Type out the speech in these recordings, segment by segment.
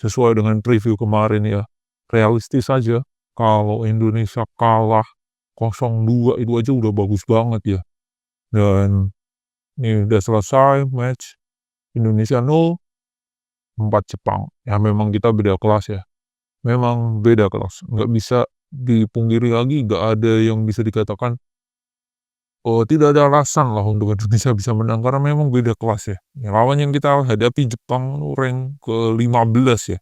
sesuai dengan preview kemarin ya, realistis saja kalau Indonesia kalah 0-2 itu aja udah bagus banget ya. Dan ini udah selesai match, Indonesia 0, 4 Jepang. Ya memang kita beda kelas ya, memang beda kelas, nggak bisa dipungkiri lagi, nggak ada yang bisa dikatakan, oh tidak ada alasan lah untuk Indonesia bisa menang karena memang beda kelas ya. Ya lawan yang kita hadapi Jepang rank ke-15 ya,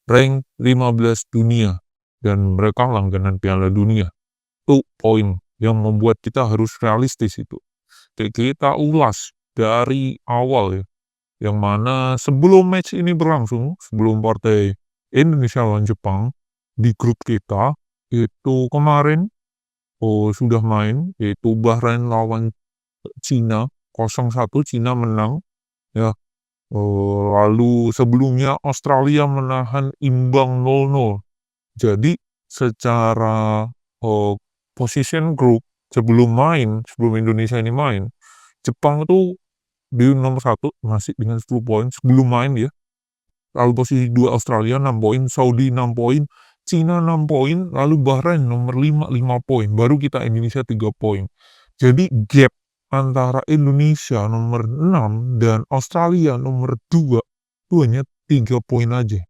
rank 15 dunia, dan mereka langganan Piala Dunia. Itu poin yang membuat kita harus realistis itu. Kita ulas dari awal ya, yang mana sebelum match ini berlangsung, sebelum partai Indonesia lawan Jepang, di grup kita, itu kemarin sudah main, yaitu Bahrain lawan Cina, 0-1 Cina menang, ya. Lalu sebelumnya Australia menahan imbang 0-0. Jadi secara position group sebelum Indonesia ini main, Jepang itu di nomor 1 masih dengan 10 poin sebelum main ya. Lalu posisi 2 Australia 6 poin, Saudi 6 poin, Cina 6 poin, lalu Bahrain nomor 5 poin, baru kita Indonesia 3 poin. Jadi gap antara Indonesia nomor 6 dan Australia nomor 2 itu hanya 3 poin aja.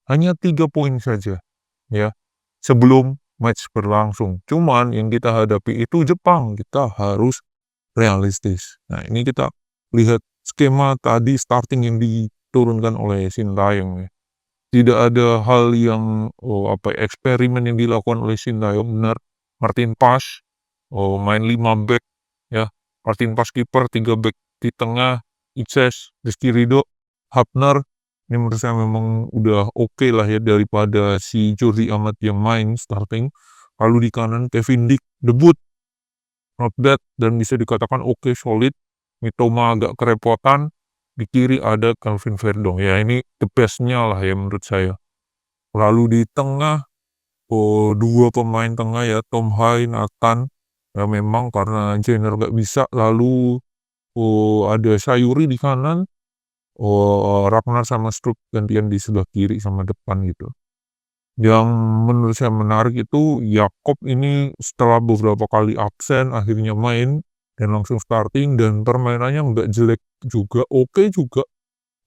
Hanya 3 poin saja ya, sebelum match berlangsung. Cuman yang kita hadapi itu Jepang, kita harus realistis. Nah, ini kita lihat skema tadi starting yang diturunkan oleh Sintayong ya. Tidak ada hal yang eksperimen yang dilakukan oleh Sintayong, benar. Martin Paes main 5 back ya. Martin Paes kiper, 3 back di tengah, Itses, Rizky Ridho, Hapner. Ini menurut saya memang udah oke lah ya daripada si Jordi Amat yang main starting. Lalu di kanan Kevin Dick debut, not bad, dan bisa dikatakan oke, solid. Mitoma agak kerepotan, di kiri ada Calvin Verdong ya, ini the best-nya lah ya menurut saya. Lalu di tengah dua pemain tengah ya, Tom Hai, Nathan, ya memang karena Jenner gak bisa. Lalu ada Sayuri di kanan, Ragnar sama Struck gantian di sebelah kiri sama depan gitu. Yang menurut saya menarik itu Yakob ini setelah beberapa kali absen akhirnya main dan langsung starting, dan permainannya nggak jelek juga, oke juga.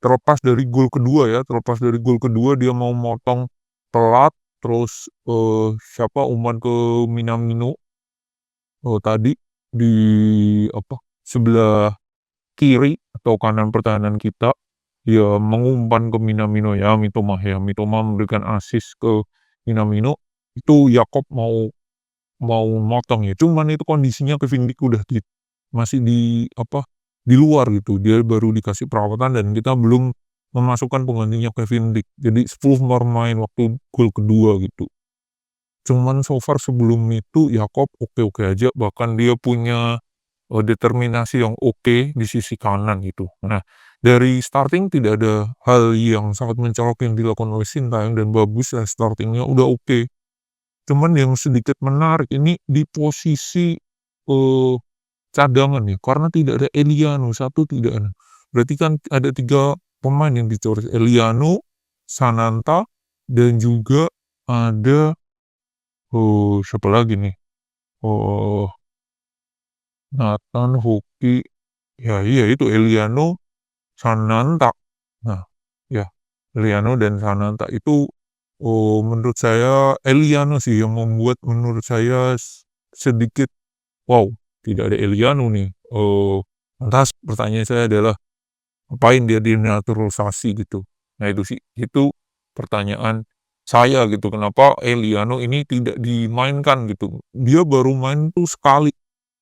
Terlepas dari gol kedua ya, terlepas dari gol kedua dia mau motong telat, terus siapa umpan ke Minamino tadi di sebelah kiri atau kanan pertahanan kita, dia mengumpan ke Minamino ya, Mitoma memberikan assist ke Minamino. Itu Yakob mau motong ya, cuman itu kondisinya Kevin Dick udah masih di luar gitu, dia baru dikasih perawatan dan kita belum memasukkan penggantinya Kevin Dick, jadi 10 bermain waktu gol kedua gitu. Cuman so far sebelum itu Yakob oke-oke aja, bahkan dia punya determinasi yang oke di sisi kanan gitu. Nah, dari starting tidak ada hal yang sangat mencolok yang dilakukan oleh Sintayong, dan bagus ya startingnya udah oke. Cuman yang sedikit menarik ini di posisi cadangan ya, karena tidak ada Eliano, satu tidak ada. Berarti kan ada 3 pemain yang dicoret, Eliano, Sananta, dan juga ada siapa lagi nih, Nathan, Hoki, ya iya itu Eliano, Sananta. Nah, ya Eliano dan Sananta itu menurut saya Eliano sih yang membuat menurut saya sedikit wow, tidak ada Eliano nih. Lantas pertanyaan saya adalah ngapain dia dinaturalisasi gitu. Nah itu sih, itu pertanyaan saya gitu, kenapa Eliano ini tidak dimainkan gitu. Dia baru main tuh sekali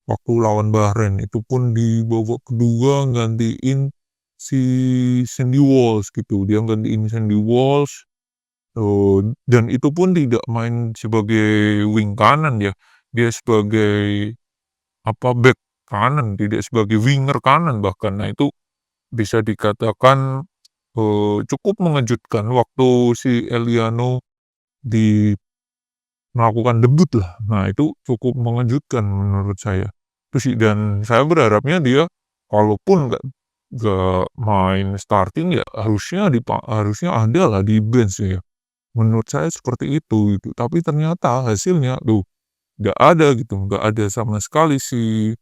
waktu lawan Bahrain, itu pun di babak kedua gantiin si Sandy Walsh gitu, dia gantiin Sandy Walsh, dan itu pun tidak main sebagai wing kanan ya, dia sebagai back kanan, tidak sebagai winger kanan bahkan. Nah itu bisa dikatakan cukup mengejutkan waktu si Eliano melakukan debut lah. Nah itu cukup mengejutkan menurut saya. Itu sih, dan saya berharapnya dia kalaupun nggak gak main starting ya harusnya ada lah di bench ya. Menurut saya seperti itu gitu, tapi ternyata hasilnya tuh nggak ada gitu, nggak ada sama sekali si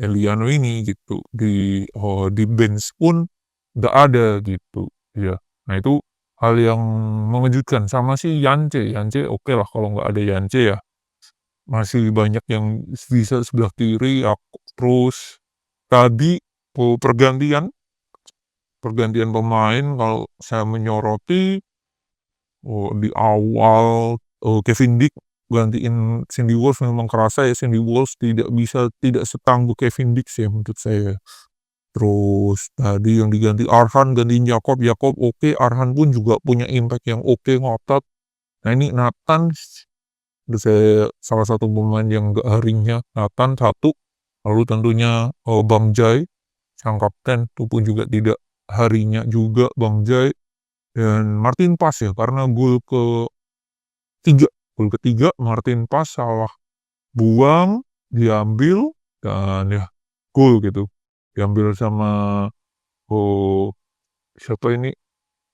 Eliano ini gitu, di bench pun nggak ada gitu, ya. Nah itu hal yang mengejutkan, sama si Yance oke lah kalau nggak ada Yance ya, masih banyak yang bisa sebelah kiri, terus tadi, pergantian pergantian pemain kalau saya menyoroti, di awal, Kevin Dick gantiin Sandy Walsh memang kerasa ya, Sandy Walsh tidak setangguh Kevin Dick sih menurut saya. Terus tadi yang diganti Arhan, gantiin Jakob oke, Arhan pun juga punya impact yang oke, ngotot. Nah ini Nathan, menurut saya salah satu pemain yang gak harinya, Nathan satu, lalu tentunya, Bang Jai, sang kapten, itu pun juga tidak harinya juga Bang Jai, dan Martin Paes ya, karena gol ketiga Martin Paes salah buang, diambil, dan ya gol gitu. Diambil sama, siapa ini,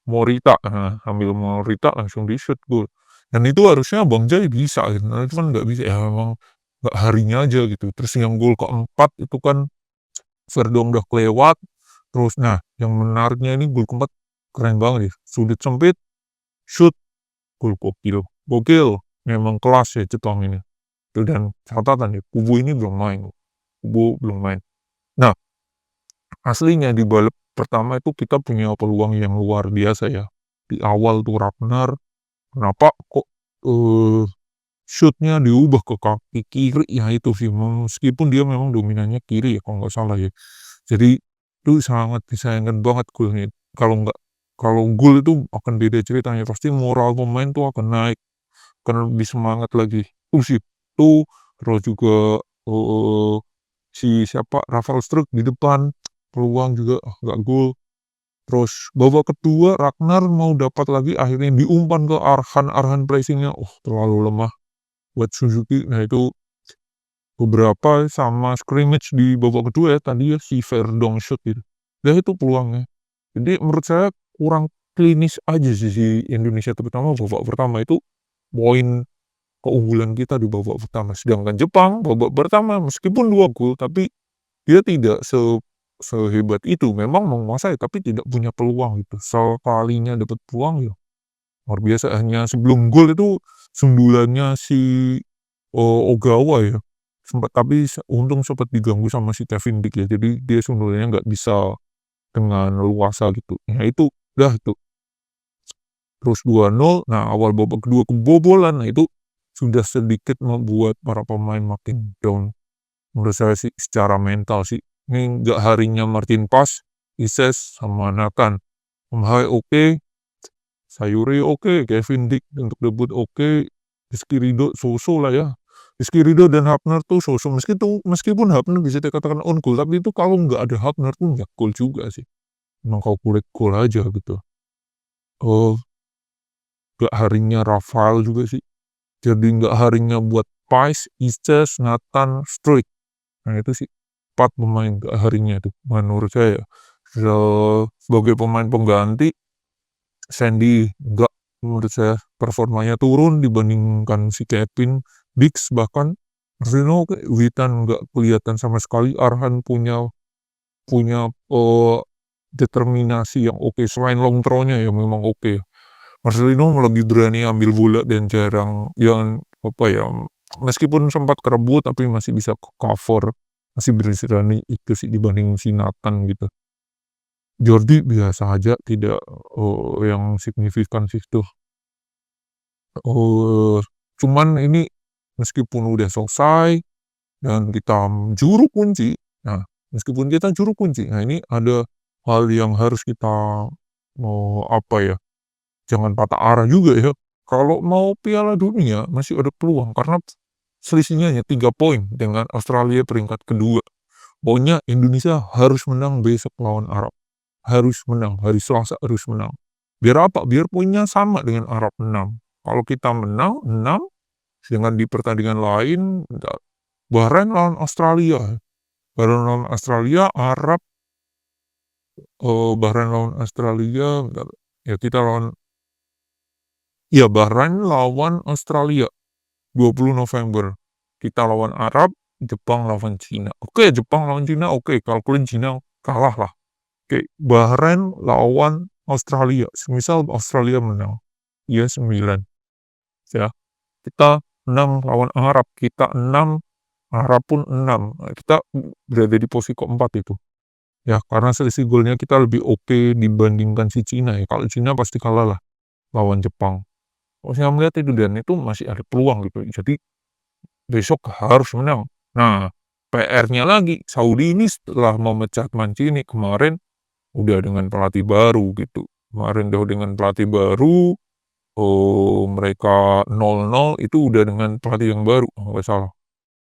Morita, ambil Morita langsung di-shoot gol. Dan itu harusnya Bang Jai bisa gitu, nah itu kan nggak bisa ya, memang nggak harinya aja gitu. Terus yang gol keempat itu kan Verdong udah kelewat, terus nah yang menariknya ini gol keempat keren banget ya, sudut sempit, shoot, gol gokil, memang kelas ya Jepang ini. Itu dan catatan ya, Kubo ini belum main. Nah, aslinya di babak pertama itu kita punya peluang yang luar biasa ya. Di awal tuh Ragnar, kenapa kok shootnya diubah ke kaki kiri ya, itu sih meskipun dia memang dominannya kiri ya kalau nggak salah ya. Jadi itu sangat disayangkan banget golnya. Kalau gol itu akan beda ceritanya, pasti moral pemain tuh akan naik, akan lebih semangat lagi. Itu sih, itu terus juga, si siapa, Rafael Struijk di depan, peluang juga, nggak gol. Terus babak kedua Ragnar mau dapat lagi, akhirnya diumpan ke Arhan pressingnya, terlalu lemah buat Suzuki. Nah itu beberapa sama scrimmage di babak kedua ya, tadi ya si Verdong shoot gitu. Nah itu peluangnya. Jadi menurut saya kurang klinis aja sih si Indonesia, terutama babak pertama itu poin keunggulan kita di babak pertama. Sedangkan Jepang babak pertama meskipun 2 gol tapi dia tidak sehebat itu. Memang menguasai tapi tidak punya peluang gitu. Sekalinya dapat peluang ya luar biasa, hanya sebelum gol itu sundulannya si, Ogawa ya. Untung sempat diganggu sama si Kevin Dick ya. Jadi dia sundulannya nggak bisa dengan leluasa gitu. Nah itu udah itu. Terus 2-0, nah awal babak kedua kebobolan, nah itu sudah sedikit membuat para pemain makin down. Menurut saya sih secara mental sih. Ini nggak harinya Martin Paes, Ises, sama Nathan. Hai oke, Sayuri oke, Kevin Dick untuk debut oke, Rizky Ridho so-so lah ya. Rizky Ridho dan Hapner tuh so-so, meskipun Hapner bisa dikatakan on goal, tapi itu kalau nggak ada Hapner tuh nggak goal juga sih. Emang kau kulik goal aja gitu. Nggak harinya Rafael juga sih. Jadi nggak harinya buat Paes, Ises, Nathan, Struijk. Nah itu sih 4 pemain nggak harinya itu menurut saya. Sebagai pemain pengganti, Sandy nggak, menurut saya performanya turun dibandingkan si Kevin Dix, bahkan Rino Witan nggak kelihatan sama sekali. Arhan punya punya determinasi yang oke, selain long throw-nya ya memang oke. Marcelino lebih berani ambil bola dan jarang yang apa ya, meskipun sempat kerebut tapi masih bisa cover, masih berani itu sih dibanding si Nathan gitu. Jordi biasa aja, tidak, yang signifikan sih tuh. Cuman ini meskipun udah selesai dan kita juru kunci, nah meskipun kita juru kunci, nah ini ada hal yang harus kita, apa ya, jangan patah arah juga ya. Kalau mau Piala Dunia masih ada peluang karena selisihnya hanya 3 poin dengan Australia peringkat kedua. Pokoknya Indonesia harus menang besok lawan Arab. Harus menang, hari Selasa harus menang. Biar apa? Biar poinnya sama dengan Arab 6. Kalau kita menang 6, sedangkan di pertandingan lain Bahrain lawan Australia. Bahrain lawan Australia, Arab Bahrain lawan Australia, bentar, ya kita lawan ya Bahrain lawan Australia 20 November. Kita lawan Arab, Jepang lawan Cina. Oke, Jepang lawan Cina, oke, kalkulin Cina kalah lah. Oke, Bahrain lawan Australia. Semisal Australia menang, ya 9. Ya, kita 6 lawan Arab, kita 6, Arab pun 6. Nah, kita berada di posisi keempat itu. Ya, karena selisih golnya kita lebih oke dibandingkan si Cina ya. Kalau Cina pasti kalah lah lawan Jepang. Kalau saya melihat itu dan itu masih ada peluang gitu. Jadi besok harus menang. Nah, PR-nya lagi, Saudi ini setelah memecat Mancini kemarin udah dengan pelatih baru gitu. Kemarin udah dengan pelatih baru, mereka 0-0 itu udah dengan pelatih yang baru, kalau nggak salah.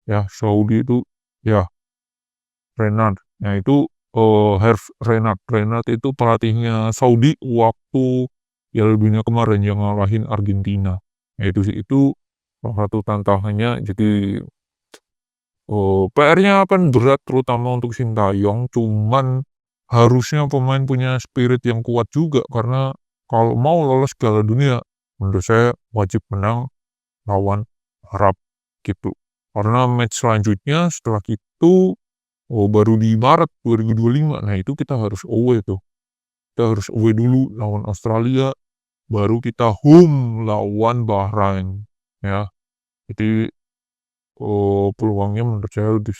Ya, Saudi itu, ya, Renard. Nah, itu Herve Renard. Renard itu pelatihnya Saudi waktu Piala Dunia kemarin yang ngalahin Argentina. Nah, itu salah satu tantangannya. Jadi PR-nya akan berat terutama untuk Sintayong, cuman harusnya pemain punya spirit yang kuat juga karena kalau mau lolos Piala Dunia, menurut saya wajib menang lawan Arab gitu. Karena match selanjutnya setelah itu baru di Maret 2025. Nah, itu kita harus away tuh. Kita harus away dulu lawan Australia, baru kita home lawan Bahrain. Ya, jadi peluangnya menurut saya lebih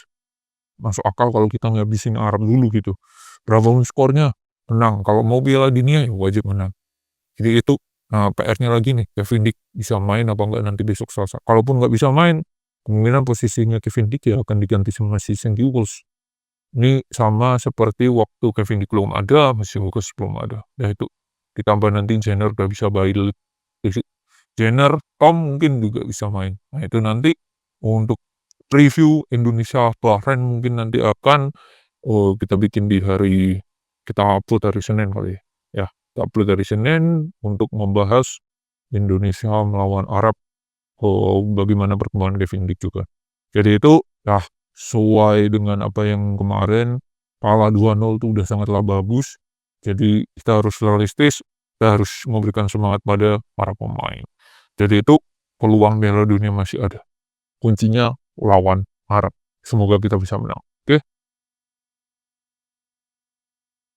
masuk akal kalau kita ngabisin Arab dulu gitu. Berapapun skornya, menang. Kalau mau Piala Dunia ya wajib menang. Jadi itu, nah PR-nya lagi nih, Kevin Dick bisa main apa enggak nanti besok Selasa. Kalaupun nggak bisa main, kemungkinan posisinya Kevin Dick ya akan diganti sama si St. Huggles. Ini sama seperti waktu Kevin Dick belum ada, masih Huggles belum ada. Ya itu, ditambah nanti Jenner udah bisa balik. Jenner, Tom mungkin juga bisa main. Nah itu nanti untuk preview Indonesia Bahrain mungkin nanti akan kita bikin di hari, kita upload hari Senin kali ya. Kita upload hari Senin untuk membahas Indonesia melawan Arab, bagaimana perkembangan Kevin Dick juga. Jadi itu ya sesuai dengan apa yang kemarin kalah 2-0 itu udah sangatlah bagus. Jadi kita harus realistis, kita harus memberikan semangat pada para pemain. Jadi itu peluang Piala Dunia masih ada. Kuncinya lawan Arab. Semoga kita bisa menang.